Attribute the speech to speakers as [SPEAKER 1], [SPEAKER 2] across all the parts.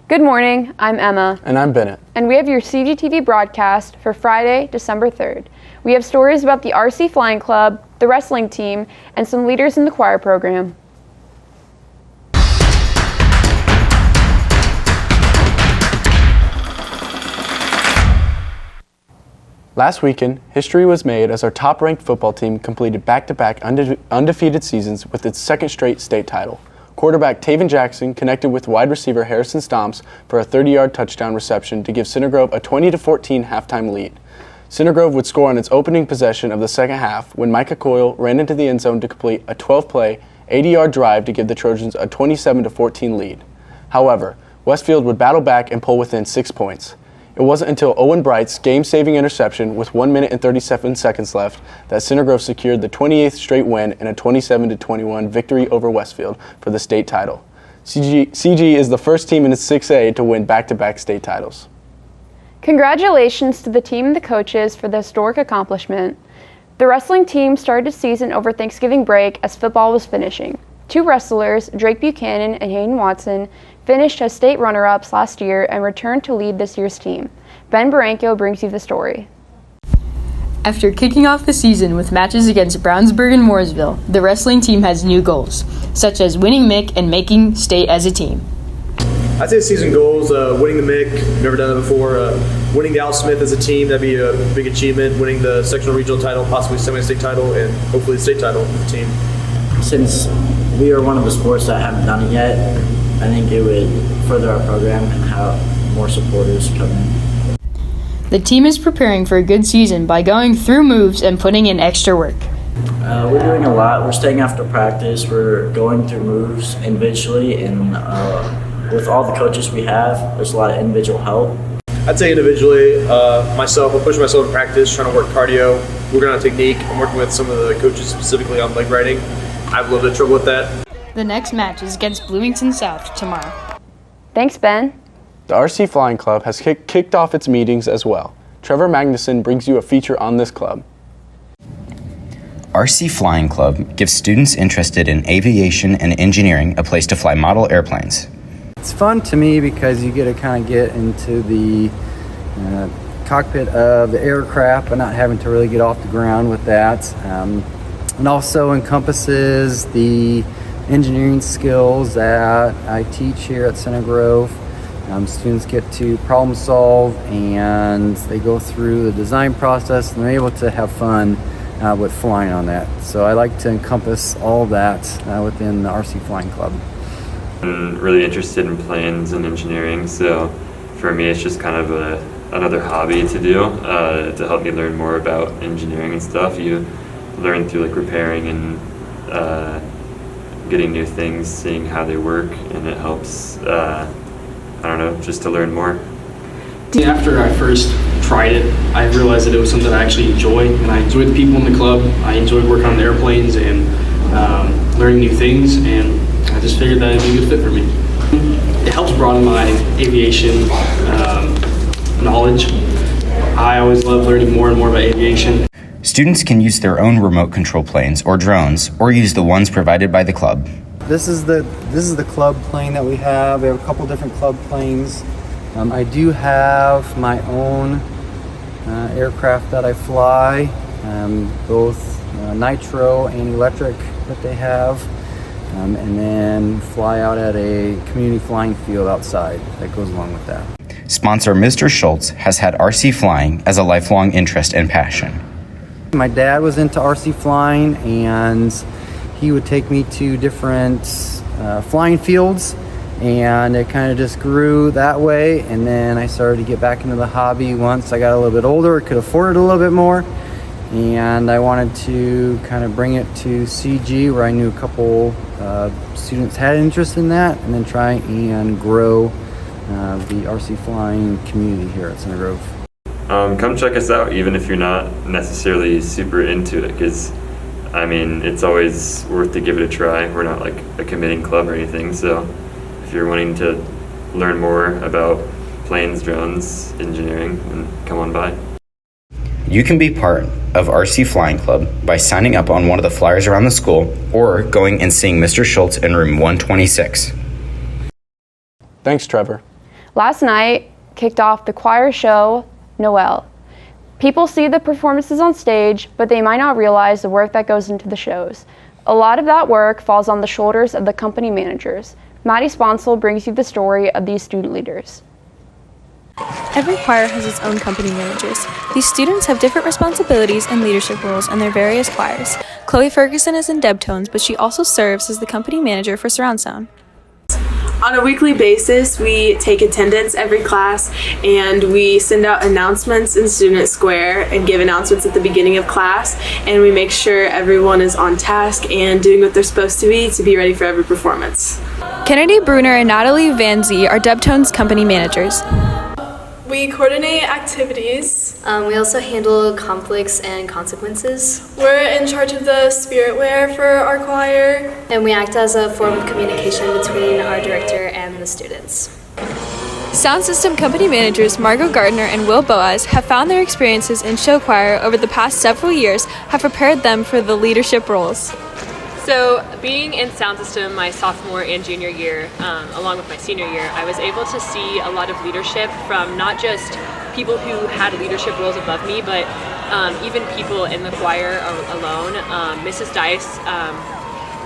[SPEAKER 1] Good morning, I'm Emma.
[SPEAKER 2] And I'm Bennett.
[SPEAKER 1] And we have your CGTV broadcast for Friday, December 3rd. We have stories about the RC Flying Club, the wrestling team, and some leaders in the choir program.
[SPEAKER 2] Last weekend, history was made as our top-ranked football team completed back-to-back undefeated seasons with its second straight state title. Quarterback Taven Jackson connected with wide receiver Harrison Stomps for a 30-yard touchdown reception to give Center Grove a 20-14 halftime lead. Center Grove would score on its opening possession of the second half when Micah Coyle ran into the end zone to complete a 12-play, 80-yard drive to give the Trojans a 27-14 lead. However, Westfield would battle back and pull within 6 points. It wasn't until Owen Bright's game-saving interception with 1 minute and 37 seconds left that Center Grove secured the 28th straight win and a 27-21 victory over Westfield for the state title. CG is the first team in its 6A to win back-to-back state titles.
[SPEAKER 1] Congratulations to the team and the coaches for the historic accomplishment. The wrestling team started the season over Thanksgiving break as football was finishing. Two wrestlers, Drake Buchanan and Hayden Watson, finished as state runner-ups last year and returned to lead this year's team. Ben Baranco brings you the story.
[SPEAKER 3] After kicking off the season with matches against Brownsburg and Mooresville, the wrestling team has new goals, such as winning MIC and making state as a team.
[SPEAKER 4] I'd say season goals, winning the MIC, never done that before, winning the Al Smith as a team, that'd be a big achievement, winning the sectional regional title, possibly semi-state title, and hopefully the state title with the team.
[SPEAKER 5] Since we are one of the sports that haven't done it yet, I think it would further our program and have more supporters come in.
[SPEAKER 3] The team is preparing for a good season by going through moves and putting in extra work.
[SPEAKER 5] We're doing a lot. We're staying after practice. We're going through moves individually, and with all the coaches we have, there's a lot of individual help.
[SPEAKER 4] I'd say individually, myself, I'll push myself in practice, trying to work cardio, working on technique. I'm working with some of the coaches specifically on leg riding. I have a little bit of trouble with that.
[SPEAKER 3] The next match is against Bloomington South tomorrow.
[SPEAKER 1] Thanks, Ben.
[SPEAKER 2] The RC Flying Club has kicked off its meetings as well. Trevor Magnuson brings you a feature on this club.
[SPEAKER 6] RC Flying Club gives students interested in aviation and engineering a place to fly model airplanes.
[SPEAKER 7] It's fun to me because you get to kind of get into the cockpit of the aircraft but not having to really get off the ground with that. And also encompasses the engineering skills that I teach here at Center Grove. Students get to problem solve and they go through the design process and they're able to have fun with flying on that. So I like to encompass all of that within the RC Flying Club.
[SPEAKER 8] I'm really interested in planes and engineering, so for me it's just kind of another hobby to do to help me learn more about engineering and stuff. You learn through like repairing and getting new things, seeing how they work, and it helps, I don't know, just to learn more.
[SPEAKER 9] After I first tried it, I realized that it was something I actually enjoy, and I enjoyed the people in the club. I enjoyed working on the airplanes and learning new things, and I just figured that it'd be a good fit for me. It helps broaden my aviation knowledge. I always love learning more and more about aviation.
[SPEAKER 6] Students can use their own remote control planes or drones, or use the ones provided by the club.
[SPEAKER 7] This is the club plane that we have. We have a couple different club planes. I do have my own aircraft that I fly, both nitro and electric that they have, and then fly out at a community flying field outside that goes along with that.
[SPEAKER 6] Sponsor Mr. Schultz has had RC flying as a lifelong interest and passion.
[SPEAKER 7] My dad was into RC flying, and he would take me to different flying fields, and it kind of just grew that way. And then I started to get back into the hobby once I got a little bit older, could afford it a little bit more, and I wanted to kind of bring it to CG, where I knew a couple students had interest in that, and then try and grow the RC flying community here at Center Grove.
[SPEAKER 8] Come check us out, even if you're not necessarily super into it, because I mean, it's always worth to give it a try. We're not like a committing club or anything, so if you're wanting to learn more about planes, drones, engineering, then come on by.
[SPEAKER 6] You can be part of RC Flying Club by signing up on one of the flyers around the school or going and seeing Mr. Schultz in room 126.
[SPEAKER 2] Thanks, Trevor.
[SPEAKER 1] Last night kicked off the choir show, Noel. People see the performances on stage, but they might not realize the work that goes into the shows. A lot of that work falls on the shoulders of the company managers. Maddie Sponsel brings you the story of these student leaders.
[SPEAKER 10] Every choir has its own company managers. These students have different responsibilities and leadership roles in their various choirs. Chloe Ferguson is in Debtones, but she also serves as the company manager for Surround Sound.
[SPEAKER 11] On a weekly basis, we take attendance every class and we send out announcements in Student Square and give announcements at the beginning of class, and we make sure everyone is on task and doing what they're supposed to be ready for every performance.
[SPEAKER 10] Kennedy Bruner and Natalie Vanzi are Debtones company managers.
[SPEAKER 12] We coordinate activities.
[SPEAKER 13] We also handle conflicts and consequences.
[SPEAKER 12] We're in charge of the spirit wear for our choir.
[SPEAKER 13] And we act as a form of communication between our director and the students.
[SPEAKER 10] Sound system company managers Margo, Gardner, and Will Boaz have found their experiences in show choir over the past several years have prepared them for the leadership roles.
[SPEAKER 14] So being in sound system my sophomore and junior year, along with my senior year, I was able to see a lot of leadership from not just people who had leadership roles above me, but even people in the choir alone. Mrs. Dice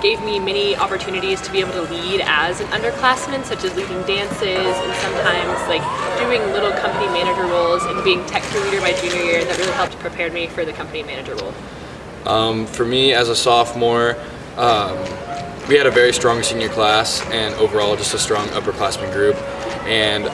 [SPEAKER 14] gave me many opportunities to be able to lead as an underclassman, such as leading dances and sometimes like doing little company manager roles and being tech crew leader my junior year. That really helped prepare me for the company manager role.
[SPEAKER 15] For me as a sophomore, we had a very strong senior class and overall just a strong upperclassmen group, and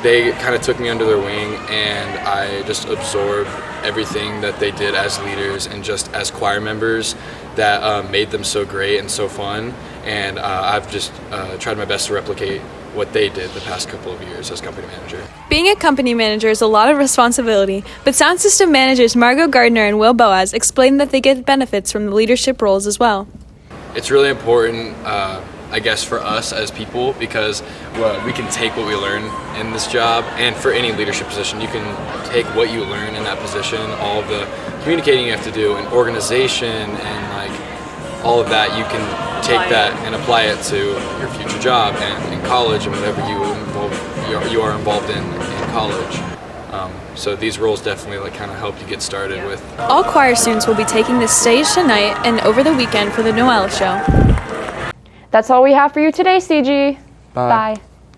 [SPEAKER 15] they kind of took me under their wing, and I just absorbed everything that they did as leaders and just as choir members that made them so great and so fun, and I've just tried my best to replicate what they did the past couple of years as company manager.
[SPEAKER 10] Being a company manager is a lot of responsibility, but sound system managers Margo, Gardner, and Will Boaz explain that they get benefits from the leadership roles as well.
[SPEAKER 15] It's really important, I guess, for us as people, because we can take what we learn in this job, and for any leadership position, you can take what you learn in that position, all of the communicating you have to do, and organization, and like all of that, you can take that and apply it to your future job and in college and whatever you are involved in college. So these roles definitely like kind of help you get started with.
[SPEAKER 10] All choir students will be taking the stage tonight and over the weekend for the Noel show.
[SPEAKER 1] That's all we have for you today, CG.
[SPEAKER 2] Bye.
[SPEAKER 1] Bye.